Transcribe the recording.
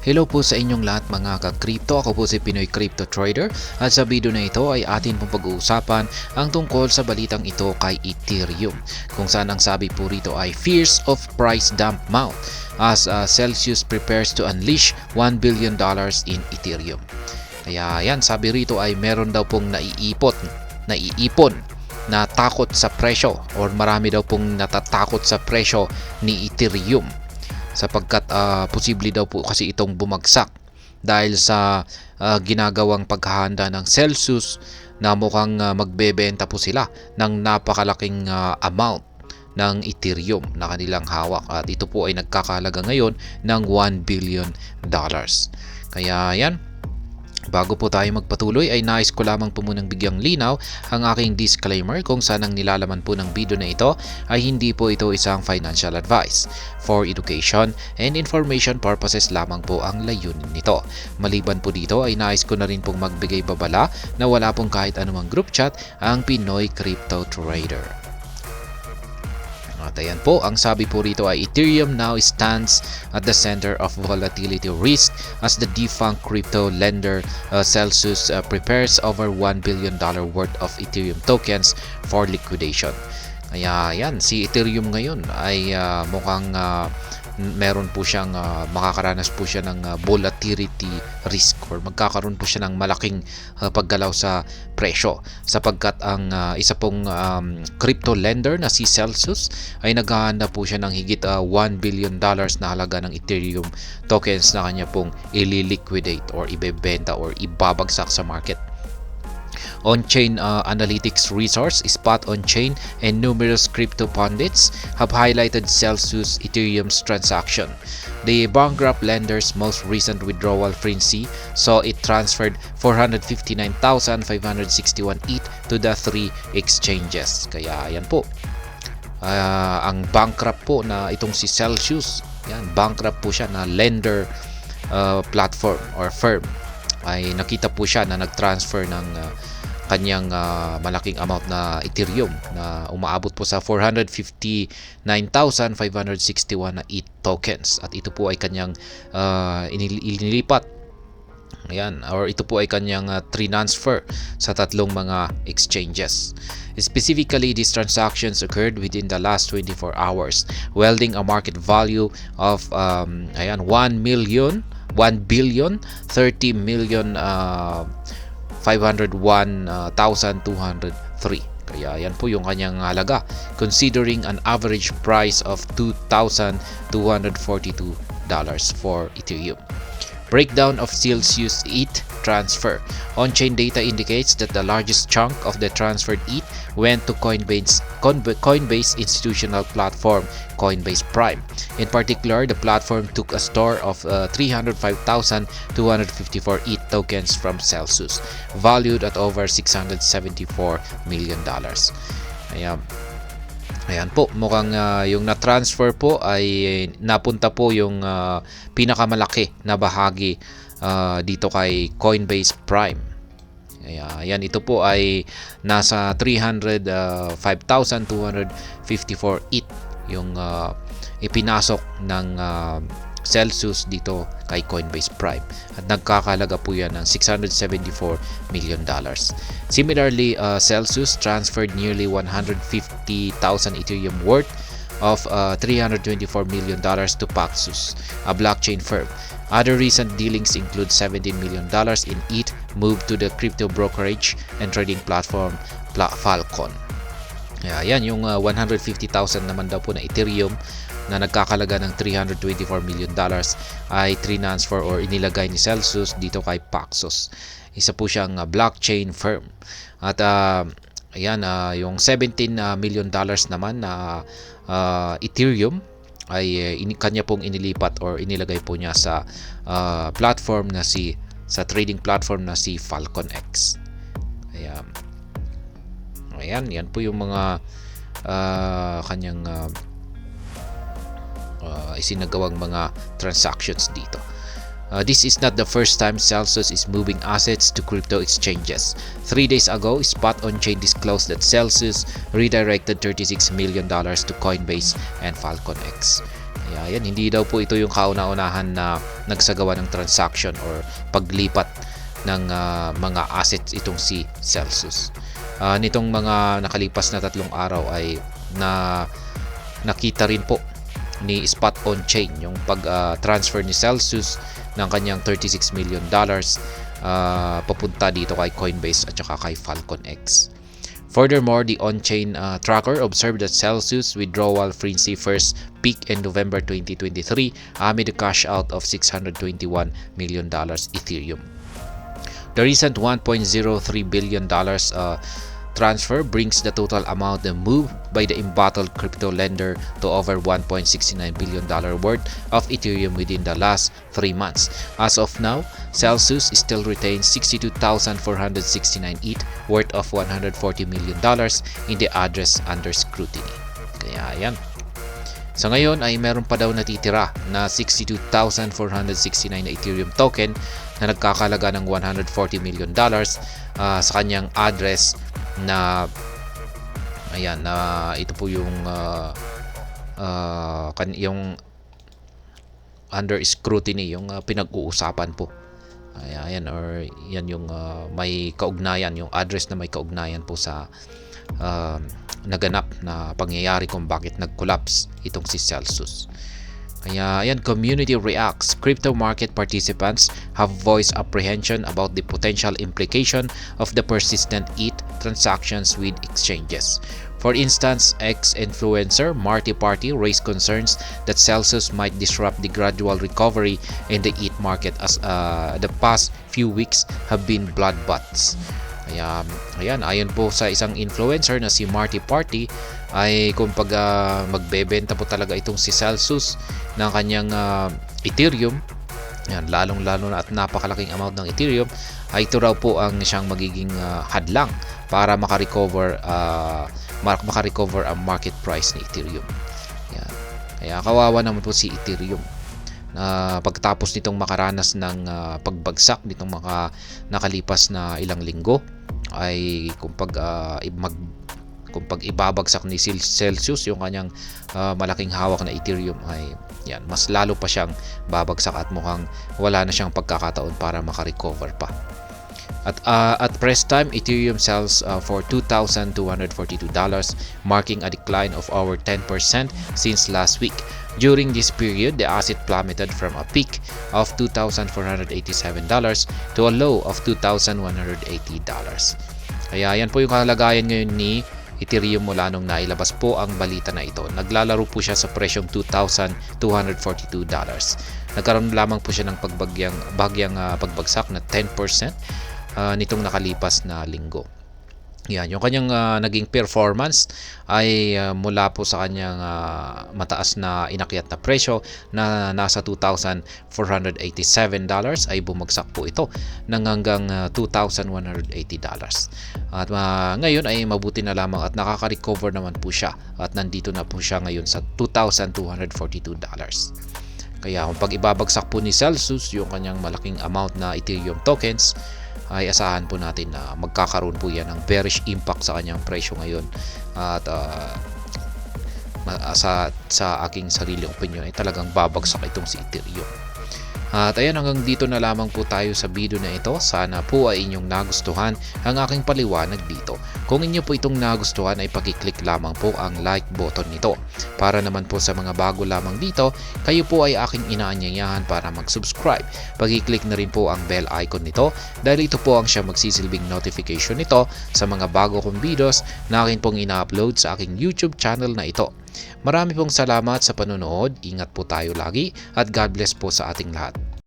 Hello po sa inyong lahat mga ka-crypto. Ako po si Pinoy Crypto Trader at sa video na ito ay atin pong pag-uusapan ang tungkol sa balitang ito kay Ethereum, kung saan ang sabi po rito ay fears of price dump mount as Celsius prepares to unleash $1 billion in Ethereum. Kaya yan, sabi rito ay meron daw pong naiipon na takot sa presyo, or marami daw pong natatakot sa presyo ni Ethereum sapagkat posible daw po kasi itong bumagsak dahil sa ginagawang paghahanda ng Celsius na mukhang magbebenta po sila ng napakalaking amount ng Ethereum na kanilang hawak, at ito po ay nagkakahalaga ngayon ng $1 billion. Kaya yan, bago po tayo magpatuloy ay nais ko lamang po munang bigyang linaw ang aking disclaimer kung saan ang nilalaman po ng video na ito ay hindi po ito isang financial advice. For education and information purposes lamang po ang layunin nito. Maliban po dito ay nais ko na rin pong magbigay babala na wala pong kahit anumang group chat ang Pinoy Crypto Trader. At ayan po, ang sabi po rito ay Ethereum now stands at the center of volatility risk as the defunct crypto lender Celsius prepares over $1 billion worth of Ethereum tokens for liquidation. Kaya yan, si Ethereum ngayon ay mukhang meron po siyang makakaranas po siya ng volatility risk, or magkakaroon po siya ng malaking paggalaw sa presyo sapagkat ang isa pong crypto lender na si Celsius ay naghahanda po siya ng higit $1 billion na halaga ng Ethereum tokens na kanya pong ililiquidate or ibebenta or ibabagsak sa market. On-chain analytics resource Spot On-chain and numerous crypto pundits have highlighted Celsius Ethereum's transaction. The bankrupt lender's most recent withdrawal frenzy saw it transferred 459,561 ETH to the three exchanges. Kaya yan po, ang bankrupt po na itong si Celsius, yan, bankrupt po siya na lender platform or firm, ay nakita po siya na nag-transfer ng kanyang malaking amount na Ethereum na umaabot po sa 459,561 na ETH tokens, at ito po ay kanyang inilipat. Ayan, or ito po ay kanyang transfer sa tatlong mga exchanges. Specifically, these transactions occurred within the last 24 hours, wielding a market value of 1,030,000,501,203. Kaya yan po yung kanyang halaga considering an average price of $2,242 for Ethereum. Breakdown of Celsius ETH transfer. On-chain data indicates that the largest chunk of the transferred ETH went to Coinbase institutional platform Coinbase Prime. In particular, the platform took a store of 305,254 ETH tokens from Celsius, valued at over $674 million. Ayan po, mukhang yung na-transfer po ay napunta po yung pinakamalaki na bahagi dito kay Coinbase Prime. Ayan, ito po ay nasa 305,254 ETH yung ipinasok ng Celsius dito kay Coinbase Prime, at nagkakalaga po yan ng $674 million. Similarly, Celsius transferred nearly 150,000 Ethereum worth of $324 million to Paxos, a blockchain firm. Other recent dealings include $17 million in ETH moved to the crypto brokerage and trading platform Falcon. Yan, yung 150,000 naman daw po na Ethereum na nagkakalaga ng $324 million ay transfer or inilagay ni Celsius dito kay Paxos. Isa po siyang blockchain firm. At yung $17 million naman na Ethereum ay kanya pong inilipat or inilagay po niya sa platform na sa trading platform na si Falcon X. Ayan, yan po yung mga kanyang isinagawang mga transactions dito. This is not the first time Celsius is moving assets to crypto exchanges. 3 days ago, Spot On-chain disclosed that Celsius redirected $36 million to Coinbase and Falcon X. Kaya yan, hindi daw po ito yung kauna-unahan na nagsagawa ng transaction or paglipat ng mga assets itong si Celsius. Nitong mga nakalipas na 3 araw ay nakita rin po ni Spot On Chain yung pag-transfer ni Celsius ng kanyang $36 million papunta dito kay Coinbase at saka kay Falcon X. Furthermore, the on-chain tracker observed that Celsius withdrawal frenzy first peaked in November 2023 amid a cash out of $621 million Ethereum. The recent $1.03 billion transfer brings the total amount moved by the embattled crypto lender to over $1.69 billion worth of Ethereum within the last 3 months. As of now, Celsius still retains 62,469 ETH worth of $140 million in the address under scrutiny. Kaya yan. Sa ngayon ay meron pa daw natitira na 62,469 na Ethereum token na nagkakalaga ng $140 million sa kanyang address na ayan na ito po yung yung under scrutiny, yung pinag-uusapan po. Ayan, or yan yung may kaugnayan, yung address na may kaugnayan po sa naganap na pangyayari kung bakit nag-collapse itong si Celsius. Kaya ayan, community reacts. Crypto market participants have voiced apprehension about the potential implication of the persistent ETH transactions with exchanges. For instance, ex-influencer Marty Party raised concerns that Celsius might disrupt the gradual recovery in the ETH market as the past few weeks have been bloodbaths. Kaya ayan, ayon po sa isang influencer na si Marty Party ay kung magbebenta po talaga itong si Celsius ng kanyang Ethereum, yan, lalong-lalo na at napakalaking amount ng Ethereum, ay ito raw po ang siyang magiging hadlang para makarecover ang market price ni Ethereum. Yan. Kaya kawawa naman po si Ethereum na pagtapos nitong makaranas ng pagbagsak nitong mga nakalipas na ilang linggo ay kung ibabagsak ni Celsius yung kanyang malaking hawak na Ethereum ay yan, mas lalo pa siyang babagsak at mukhang wala na siyang pagkakataon para makarecover pa. At press time, Ethereum sells for $2,242, marking a decline of over 10% since last week. During this period, the asset plummeted from a peak of $2,487 to a low of $2,180. Kaya yan po yung kalagayan ngayon ni Ethereum mula nung nailabas po ang balita na ito. Naglalaro po siya sa presyong $2,242. Nagkaroon lamang po siya ng bagyang pagbagsak na 10% nitong nakalipas na linggo. Yan, yung kanyang naging performance ay mula po sa kanyang mataas na inakyat na presyo na nasa $2,487 ay bumagsak po ito ng hanggang $2,180. At ngayon ay mabuti na lamang at nakaka-recover naman po siya at nandito na po siya ngayon sa $2,242. Kaya kung pag ibabagsak po ni Celsius yung kanyang malaking amount na Ethereum tokens, ay asahan po natin na magkakaroon po yan ng bearish impact sa kanyang presyo ngayon. At sa aking sariling opinion ay talagang babagsak itong si Ethereum. At ayan, hanggang dito na lamang po tayo sa video na ito. Sana po ay inyong nagustuhan ang aking paliwanag dito. Kung inyo po itong nagustuhan ay pag-click lamang po ang like button nito. Para naman po sa mga bago lamang dito, kayo po ay aking inaanyayahan para mag-subscribe. Pag-click na rin po ang bell icon nito dahil ito po ang siya magsisilbing notification nito sa mga bago kong videos na akin pong ina-upload sa aking YouTube channel na ito. Marami pong salamat sa panonood, ingat po tayo lagi at God bless po sa ating lahat.